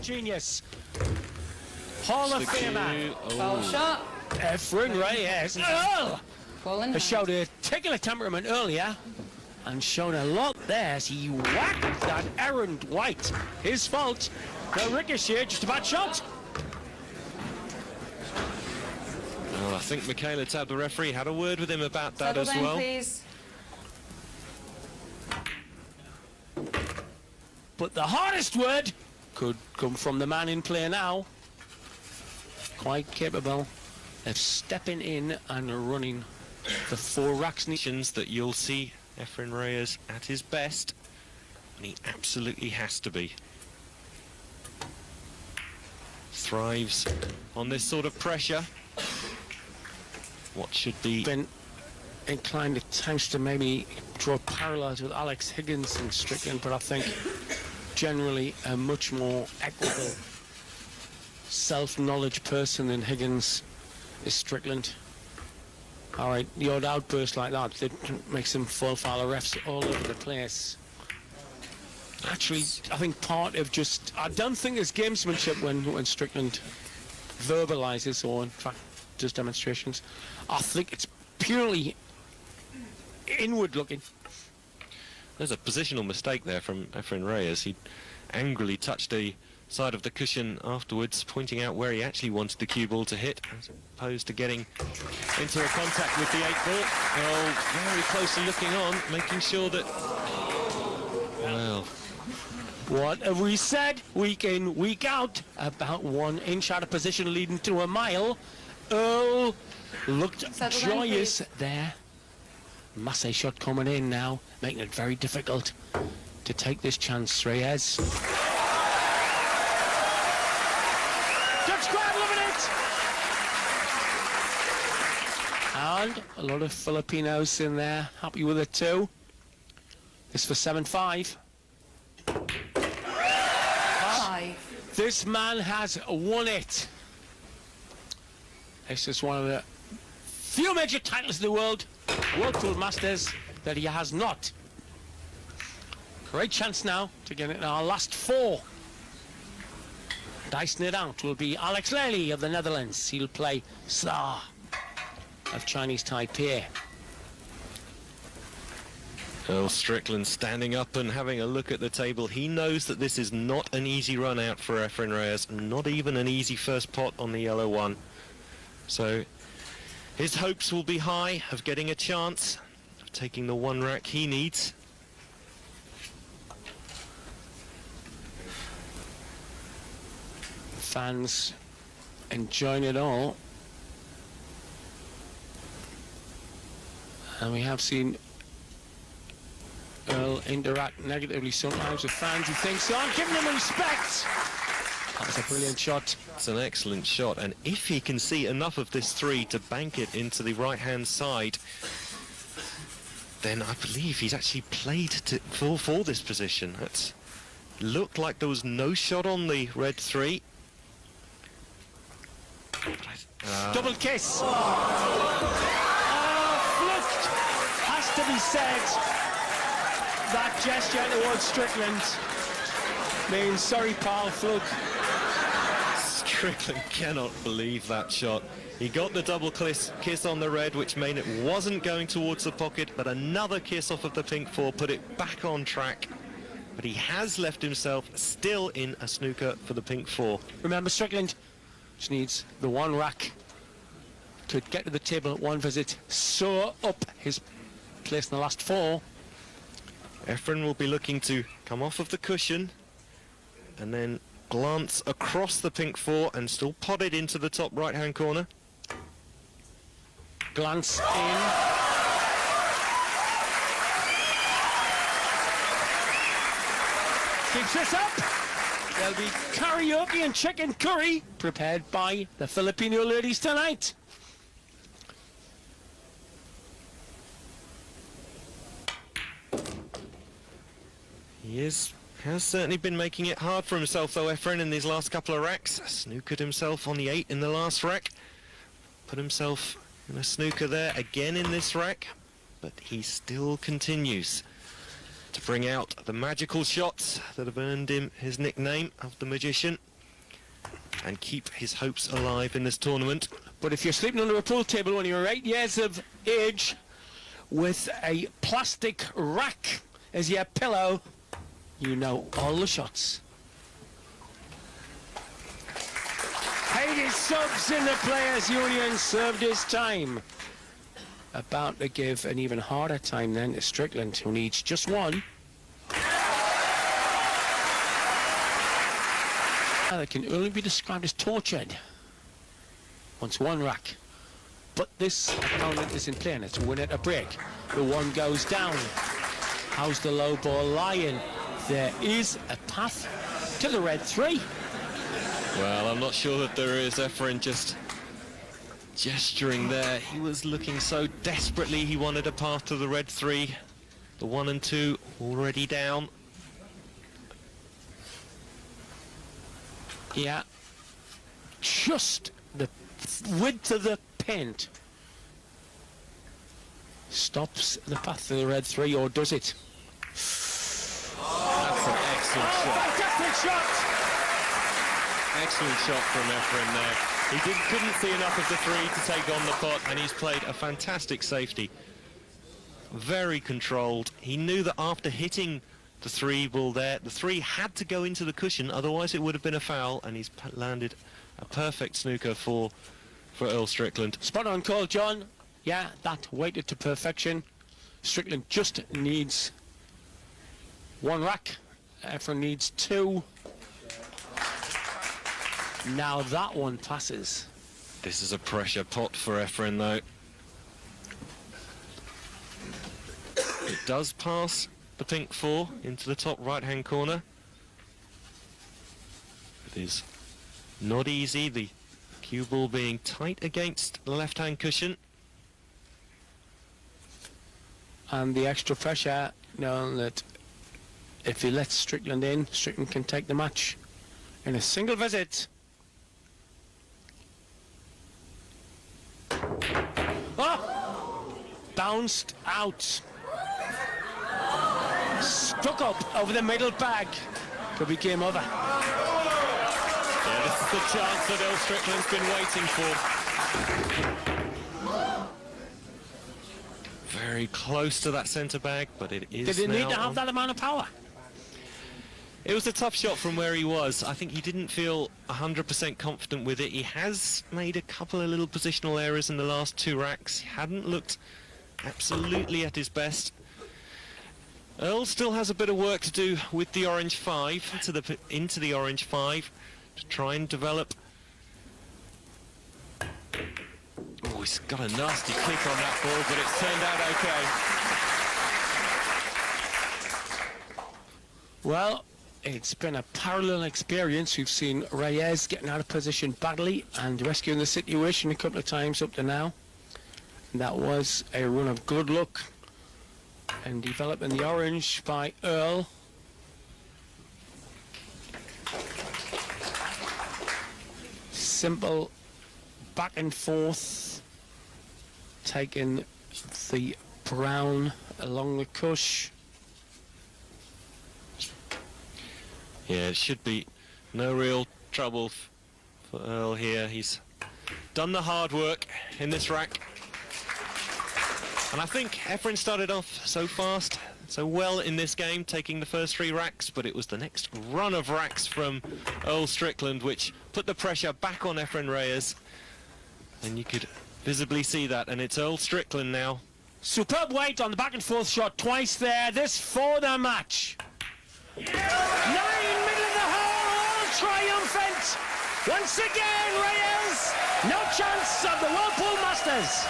genius. Hall of Famer. Foul shot. E.Reyes. Earl Falling. has showed a particular temperament earlier and shown a lot there as he whacked that errant white. His fault. The ricochet, just a bad shot. Well, I think Michaela Tab, the referee, had a word with him about that Settle as down, well. please. But the hardest word could come from the man in play now. Quite capable of stepping in and running the 4 racks. That you'll see Efren Reyes at his best, and he absolutely has to be. Thrives on this sort of pressure. What should be... Been inclined at times to maybe draw parallels with Alex Higgins and Strickland, but I think generally a much more equitable, self-knowledge person than Higgins is Strickland. All right, the odd outburst like that, it makes him fall foul of refs all over the place. Actually, I think part of just... I don't think there's gamesmanship when Strickland verbalises or, in fact, does demonstrations. I think it's purely inward-looking. There's a positional mistake there from Efren Reyes. He angrily touched the side of the cushion afterwards, pointing out where he actually wanted the cue ball to hit, as opposed to getting into a contact with the 8 ball. Oh, very closely looking on, making sure that... Well... What have we said week in, week out about 1 inch out of position leading to a mile? Earl looked joyous there. Massey shot coming in now, making it very difficult to take this chance. Reyes. Dutch crowd loving it! And a lot of Filipinos in there, happy with it too. This for 7-5. This man has won it. This is one of the few major titles in the world, World Pool Masters, that he has not. Great chance now to get it in our last 4. Dicing it out will be Alex Lely of the Netherlands. He'll play Sa of Chinese Taipei. Earl Strickland standing up and having a look at the table. He knows that this is not an easy run out for Efren Reyes, not even an easy first pot on the yellow one. So his hopes will be high of getting a chance of taking the 1 rack he needs. Fans enjoying it all. And we have seen Earl interact negatively sometimes with fans who think so. I'm giving him respect. That was a brilliant shot. It's an excellent shot, and if he can see enough of this 3 to bank it into the right-hand side, then I believe he's actually played for this position. It looked like there was no shot on the red 3. Double kiss. Fluke, has to be said. That gesture towards Strickland means sorry, pal, Fluke. Strickland cannot believe that shot. He got the double kiss on the red, which meant it wasn't going towards the pocket, but another kiss off of the pink 4 put it back on track. But he has left himself still in a snooker for the pink 4. Remember, Strickland just needs the 1 rack to get to the table at 1 visit, soar up his place in the last 4. Efren will be looking to come off of the cushion and then glance across the pink 4 and still pot it into the top right-hand corner. Glance in. Keeps this up. There'll be karaoke and chicken curry prepared by the Filipino ladies tonight. He has certainly been making it hard for himself, though, Efren, in these last couple of racks. Snookered himself on the 8 in the last rack. Put himself in a snooker there again in this rack. But he still continues to bring out the magical shots that have earned him his nickname of the Magician. and keep his hopes alive in this tournament. But if you're sleeping under a pool table when you're 8 years of age with a plastic rack as your pillow, you know all the shots. Hades subs in the Players Union served his time. About to give an even harder time then to Strickland, who needs just one. That can only be described as tortured. Wants one rack. But this opponent is in play and it's a win at a break. The one goes down. How's the low ball lying? There is a path to the red 3. Well, I'm not sure that there is. Efren just gesturing there. He was looking so desperately. He wanted a path to the red 3. The 1 and 2 already down. Yeah. Just the width of the paint stops the path to the red 3, or does it? That's an excellent shot. Fantastic shot! Excellent shot from Efren there. He couldn't see enough of the 3 to take on the pot, and he's played a fantastic safety. Very controlled. He knew that after hitting the 3 ball there, the 3 had to go into the cushion, otherwise it would have been a foul, and he's landed a perfect snooker for Earl Strickland. Spot on call, John. Yeah, that weighted to perfection. Strickland just needs one rack. Efren needs 2. Now that one passes. This is a pressure pot for Efren, though. It does pass the pink 4 into the top right-hand corner. It is not easy, the cue ball being tight against the left-hand cushion. And the extra pressure, knowing that if he lets Strickland in, Strickland can take the match in a single visit. Oh! Bounced out. Stuck up over the middle bag. Could be game over. Yeah, this is the chance that Earl Strickland's been waiting for. Very close to that centre bag, but it is. Did he need to now have that amount of power? It was a tough shot from where he was. I think he didn't feel 100% confident with it. He has made a couple of little positional errors in the last 2 racks. He hadn't looked absolutely at his best. Earl still has a bit of work to do with the orange 5, into the orange 5, to try and develop. Oh, he's got a nasty kick on that ball, but it's turned out okay. Well, it's been a parallel experience. We've seen Reyes getting out of position badly and rescuing the situation a couple of times up to now. And that was a run of good luck and developing the orange by Earl. Simple back and forth, taking the brown along the cush. Yeah, it should be no real trouble for Earl here. He's done the hard work in this rack. And I think Efren started off so fast, so well in this game, taking the first 3 racks, but it was the next run of racks from Earl Strickland which put the pressure back on Efren Reyes. And you could visibly see that, and it's Earl Strickland now. Superb weight on the back and forth shot twice there. This for the match. 9 middle of the hole, all triumphant. Once again, Reyes, no chance of the Whirlpool Masters.